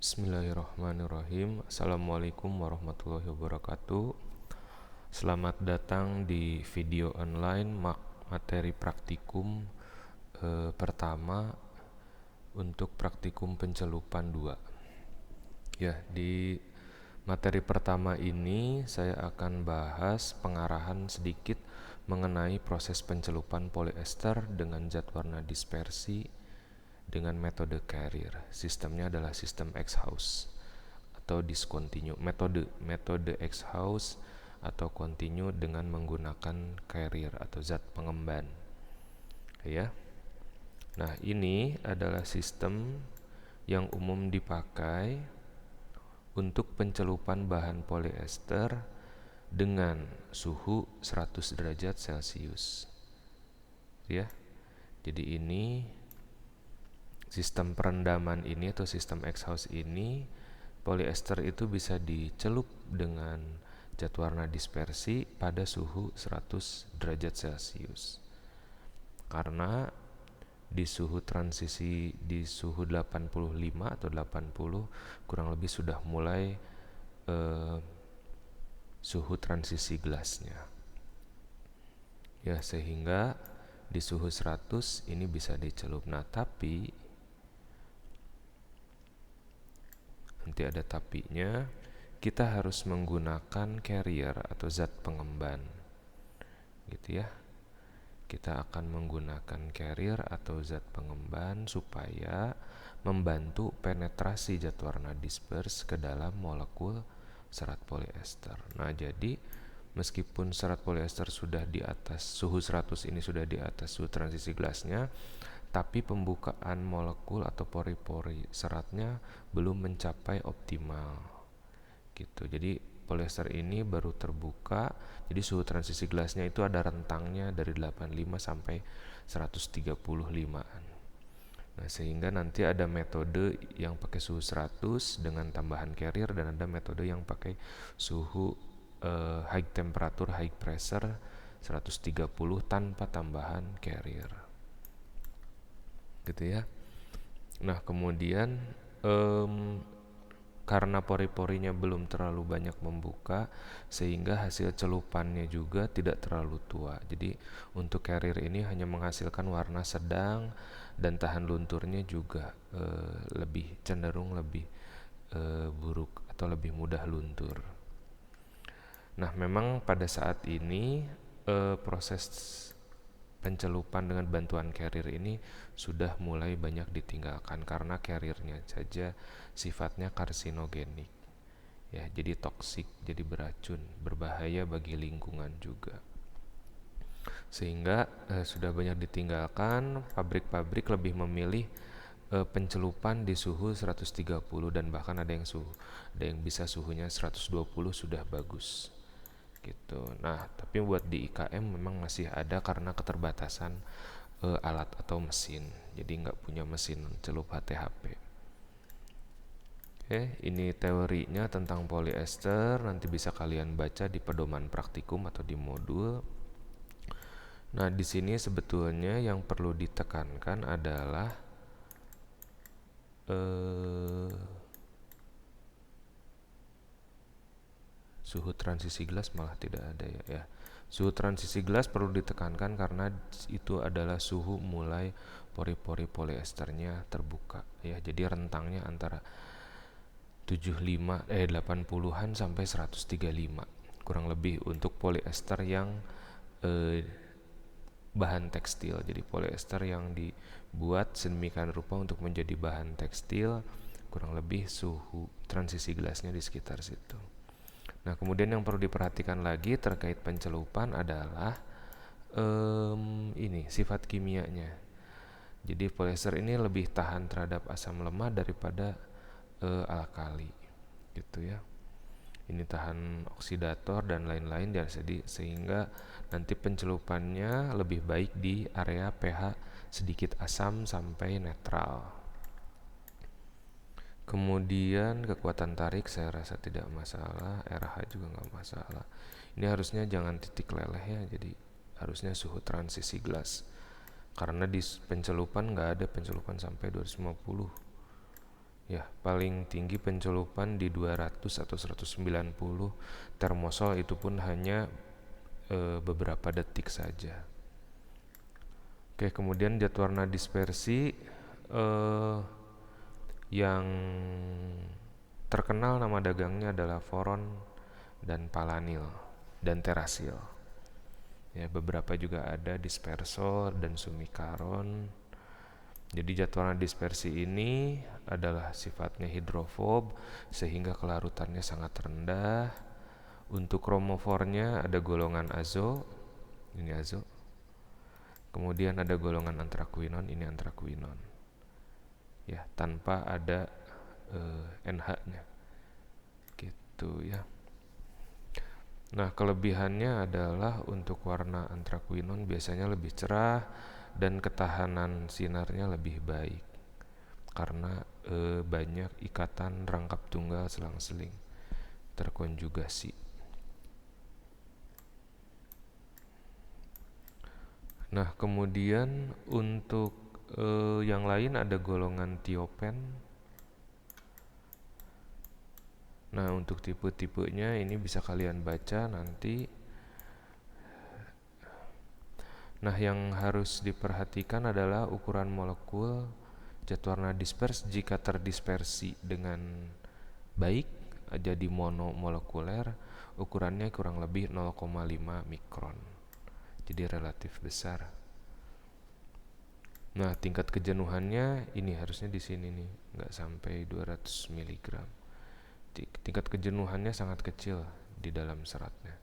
Bismillahirrahmanirrahim. Assalamualaikum warahmatullahi wabarakatuh. Selamat datang di video online materi praktikum pertama untuk praktikum pencelupan 2. Ya, di materi pertama ini saya akan bahas pengarahan sedikit mengenai proses pencelupan poliester dengan zat warna dispersi dengan metode carrier. Sistemnya adalah sistem X-House atau discontinue. Metode X-House atau continue dengan menggunakan carrier atau zat pengemban. Ya. Nah, ini adalah sistem yang umum dipakai untuk pencelupan bahan polyester dengan suhu 100 derajat Celcius. Ya. Jadi ini sistem perendaman ini atau sistem X-House ini, polyester itu bisa dicelup dengan zat warna dispersi pada suhu 100 derajat Celcius. Karena di suhu transisi di suhu 85 atau 80 kurang lebih sudah mulai suhu transisi gelasnya. Ya, sehingga di suhu 100 ini bisa dicelup. Nah, tapi nanti ada tapinya, kita harus menggunakan carrier atau zat pengemban, gitu ya. Kita akan menggunakan carrier atau zat pengemban supaya membantu penetrasi zat warna disperse ke dalam molekul serat polyester. Nah, jadi meskipun serat polyester sudah di atas suhu 100 ini, sudah di atas suhu transisi gelasnya, tapi pembukaan molekul atau pori-pori seratnya belum mencapai optimal gitu. Jadi polyester ini baru terbuka, jadi suhu transisi gelasnya itu ada rentangnya dari 85 sampai 135-an. Nah, sehingga nanti ada metode yang pakai suhu 100 dengan tambahan carrier, dan ada metode yang pakai suhu high temperature, high pressure 130 tanpa tambahan carrier, gitu ya. Nah, kemudian karena pori-porinya belum terlalu banyak membuka, sehingga hasil celupannya juga tidak terlalu tua. Jadi untuk carrier ini hanya menghasilkan warna sedang, dan tahan lunturnya juga lebih cenderung lebih buruk atau lebih mudah luntur. Nah, memang pada saat ini proses pencelupan dengan bantuan carrier ini sudah mulai banyak ditinggalkan karena carriernya saja sifatnya karsinogenik. Ya, jadi toksik, jadi beracun, berbahaya bagi lingkungan juga. Sehingga sudah banyak ditinggalkan, pabrik-pabrik lebih memilih pencelupan di suhu 130, dan bahkan ada yang bisa suhunya 120 sudah bagus. Gitu. Nah, tapi buat di IKM memang masih ada karena keterbatasan alat atau mesin. Jadi nggak punya mesin celup HTHP. Oke, ini teorinya tentang polyester. Nanti bisa kalian baca di pedoman praktikum atau di modul. Nah, di sini sebetulnya yang perlu ditekankan adalah suhu transisi gelas malah tidak ada ya. Suhu transisi gelas perlu ditekankan karena itu adalah suhu mulai pori-pori polyesternya terbuka ya. Jadi rentangnya antara 80-an sampai 135 kurang lebih untuk polyester yang bahan tekstil. Jadi polyester yang dibuat sedemikian rupa untuk menjadi bahan tekstil, kurang lebih suhu transisi gelasnya di sekitar situ. Nah, kemudian yang perlu diperhatikan lagi terkait pencelupan adalah ini sifat kimianya. Jadi polyester ini lebih tahan terhadap asam lemah daripada alkali, gitu ya. Ini tahan oksidator dan lain-lain, sehingga nanti pencelupannya lebih baik di area pH sedikit asam sampai netral. Kemudian kekuatan tarik saya rasa tidak masalah, RH juga nggak masalah. Ini harusnya jangan titik leleh ya, jadi harusnya suhu transisi gelas. Karena di pencelupan nggak ada pencelupan sampai 250 Ya, paling tinggi pencelupan di 200 atau 190, termosol itu pun hanya beberapa detik saja. Oke, kemudian zat warna dispersi yang terkenal nama dagangnya adalah foron dan palanil dan terasil. Ya, beberapa juga ada dispersor dan sumikaron. Jadi zat warna dispersi ini adalah sifatnya hidrofob sehingga kelarutannya sangat rendah. Untuk kromofornya ada golongan azo, ini azo. Kemudian ada golongan antrakuinon, ini antrakuinon. Ya, tanpa ada NH-nya. Gitu ya. Nah, kelebihannya adalah untuk warna antrakuinon biasanya lebih cerah dan ketahanan sinarnya lebih baik karena banyak ikatan rangkap tunggal selang-seling terkonjugasi. Nah, kemudian untuk yang lain ada golongan tiopen. Nah, untuk tipe-tipenya ini bisa kalian baca nanti. Nah, yang harus diperhatikan adalah ukuran molekul zat warna dispers jika terdispersi dengan baik jadi monomolekuler, ukurannya kurang lebih 0,5 mikron. Jadi relatif besar. Nah, tingkat kejenuhannya ini harusnya di sini nih, nggak sampai 200 mg. Tingkat kejenuhannya sangat kecil di dalam seratnya.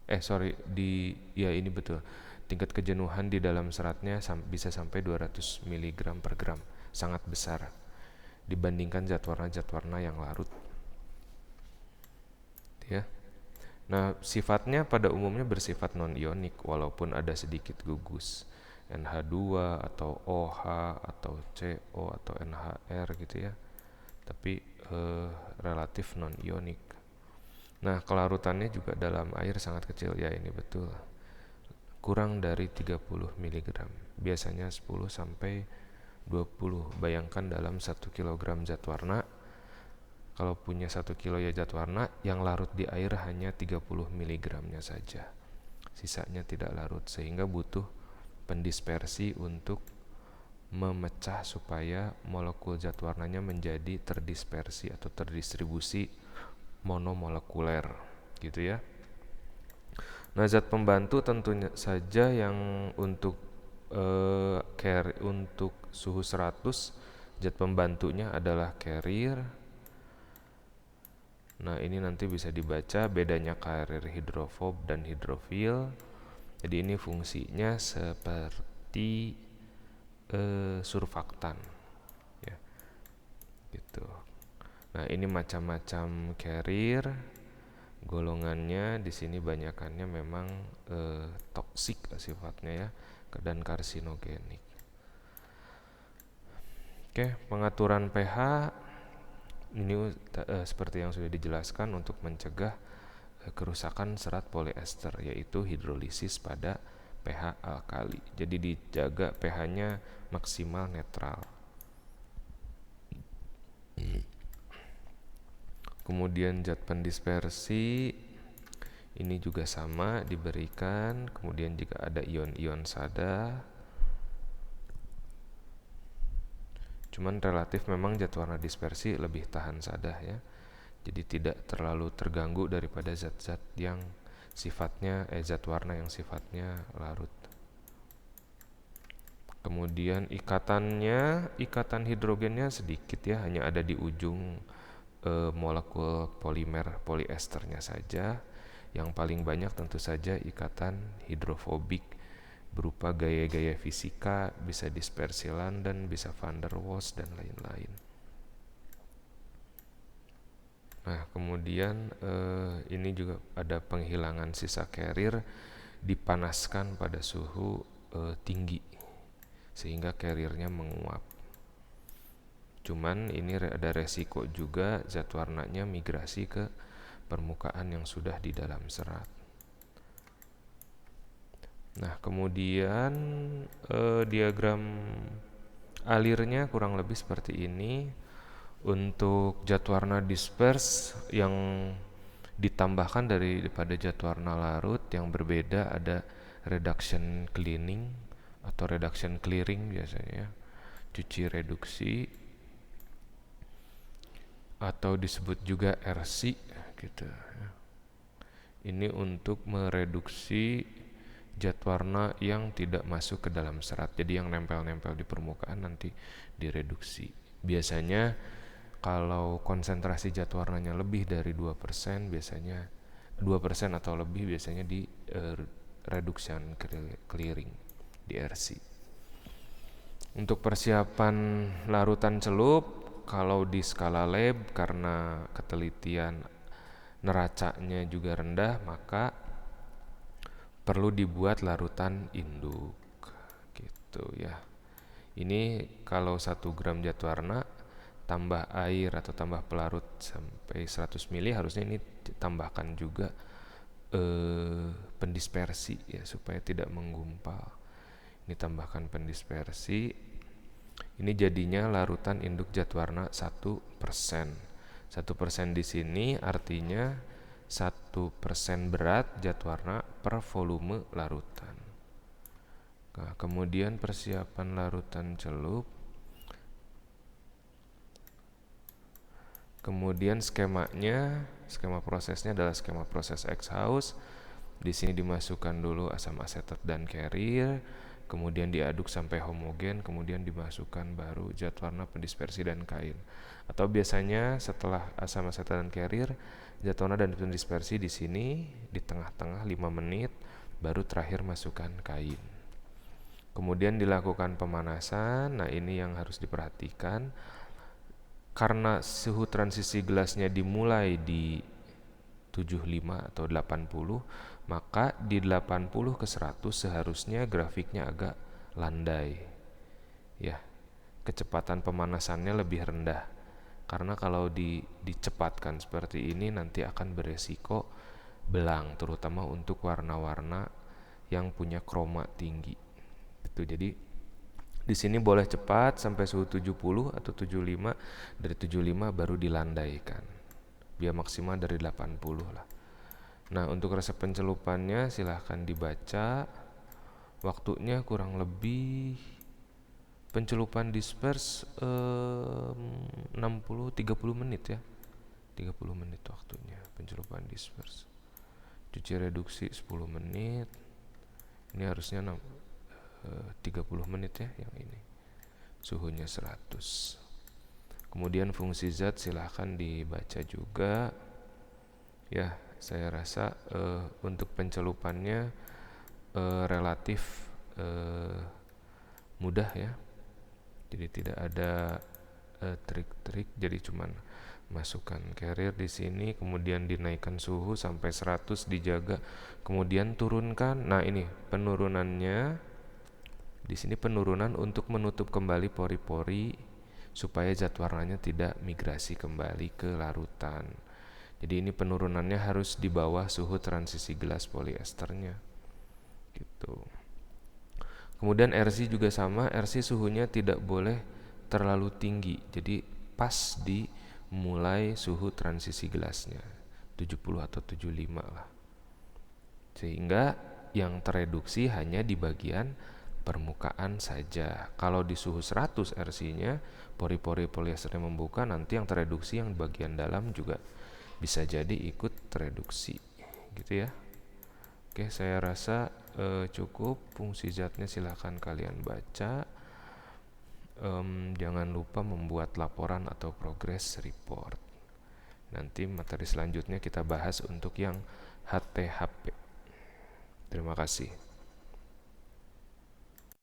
Ini betul. Tingkat kejenuhan di dalam seratnya bisa sampai 200 mg per gram. Sangat besar dibandingkan zat warna yang larut. Ya. Nah, sifatnya pada umumnya bersifat non-ionik walaupun ada sedikit gugus. NH2 atau OH atau CO atau NHR gitu ya. Tapi relatif non-ionik. Nah, kelarutannya juga dalam air sangat kecil, ya ini betul. Kurang dari 30 mg. Biasanya 10 sampai 20. Bayangkan dalam 1 kg zat warna, kalau punya 1 kilo ya zat warna, yang larut di air hanya 30 mg-nya saja. Sisanya tidak larut, sehingga butuh pendispersi untuk memecah supaya molekul zat warnanya menjadi terdispersi atau terdistribusi monomolekuler gitu ya. Nah, zat pembantu tentunya saja yang untuk untuk suhu 100, zat pembantunya adalah carrier. Nah, ini nanti bisa dibaca bedanya carrier hidrofob dan hidrofil. Jadi ini fungsinya seperti surfaktan ya. Gitu. Nah, ini macam-macam carrier. Golongannya di sini banyakannya memang toksik sifatnya ya dan karsinogenik. Oke, pengaturan pH ini seperti yang sudah dijelaskan untuk mencegah kerusakan serat poliester, yaitu hidrolisis pada pH alkali. Jadi dijaga pH-nya maksimal netral. Kemudian zat pendispersi ini juga sama diberikan. Kemudian jika ada ion-ion sada, cuman relatif memang zat warna dispersi lebih tahan sada ya. Jadi tidak terlalu terganggu daripada zat-zat yang sifatnya zat warna yang sifatnya larut. Kemudian ikatan hidrogennya sedikit ya, hanya ada di ujung molekul polimer poliesternya saja. Yang paling banyak tentu saja ikatan hidrofobik berupa gaya-gaya fisika, bisa dispersi London, bisa van der Waals dan lain-lain. Nah, kemudian ini juga ada penghilangan sisa carrier dipanaskan pada suhu tinggi sehingga carriernya menguap. Cuman ini ada resiko juga zat warnanya migrasi ke permukaan yang sudah di dalam serat. Nah, kemudian diagram alirnya kurang lebih seperti ini. Untuk zat warna disperse yang ditambahkan daripada zat warna larut yang berbeda ada reduction cleaning atau reduction clearing biasanya, cuci reduksi atau disebut juga RC gitu. Ini untuk mereduksi zat warna yang tidak masuk ke dalam serat. Jadi yang nempel-nempel di permukaan nanti direduksi. Biasanya kalau konsentrasi zat warnanya lebih dari 2%, biasanya 2% atau lebih biasanya di reduction clearing di RC. Untuk persiapan larutan celup, kalau di skala lab karena ketelitian neracanya juga rendah, maka perlu dibuat larutan induk gitu ya. Ini kalau 1 gram zat warna tambah air atau tambah pelarut sampai 100 ml, harusnya ini ditambahkan juga pendispersi ya supaya tidak menggumpal. Ini tambahkan pendispersi. Ini jadinya larutan induk zat warna 1%. 1% di sini artinya 1% berat zat warna per volume larutan. Nah, kemudian persiapan larutan celup. Kemudian skema prosesnya adalah skema proses exhaust. Di sini dimasukkan dulu asam asetat dan carrier, kemudian diaduk sampai homogen, kemudian dimasukkan baru zat warna, pendispersi dan kain. Atau biasanya setelah asam asetat dan carrier, zat warna dan pendispersi di sini di tengah-tengah 5 menit, baru terakhir masukkan kain. Kemudian dilakukan pemanasan. Nah, ini yang harus diperhatikan. Karena suhu transisi gelasnya dimulai di 75 atau 80, maka di 80 ke 100 seharusnya grafiknya agak landai. Ya, kecepatan pemanasannya lebih rendah. Karena kalau dicepatkan seperti ini nanti akan beresiko belang, terutama untuk warna-warna yang punya kroma tinggi. Itu jadi di sini boleh cepat sampai suhu 70 atau 75, dari 75 baru dilandaikan. Biar maksimal dari 80 lah. Nah, untuk resep pencelupannya silahkan dibaca. Waktunya kurang lebih pencelupan disperse 30 menit ya. 30 menit waktunya pencelupan disperse. Cuci reduksi 10 menit. Ini harusnya 30 menit ya yang ini. Suhunya 100. Kemudian fungsi zat silahkan dibaca juga. Ya, saya rasa untuk pencelupannya relatif mudah ya. Jadi tidak ada trik-trik, jadi cuman masukkan carrier di sini, kemudian dinaikkan suhu sampai 100, dijaga, kemudian turunkan. Nah, ini penurunannya. Di sini penurunan untuk menutup kembali pori-pori supaya zat warnanya tidak migrasi kembali ke larutan. Jadi ini penurunannya harus di bawah suhu transisi gelas poliesternya. Gitu. Kemudian RC juga sama, RC suhunya tidak boleh terlalu tinggi. Jadi pas di mulai suhu transisi gelasnya, 70 atau 75 lah. Sehingga yang tereduksi hanya di bagian permukaan saja. Kalau di suhu 100 RC-nya, pori-pori poliesternya membuka, nanti yang tereduksi yang bagian dalam juga bisa jadi ikut tereduksi. Gitu ya. Oke, saya rasa cukup. Fungsi zatnya silahkan kalian baca. Jangan lupa membuat laporan atau progress report. Nanti materi selanjutnya kita bahas untuk yang HTHP. Terima kasih.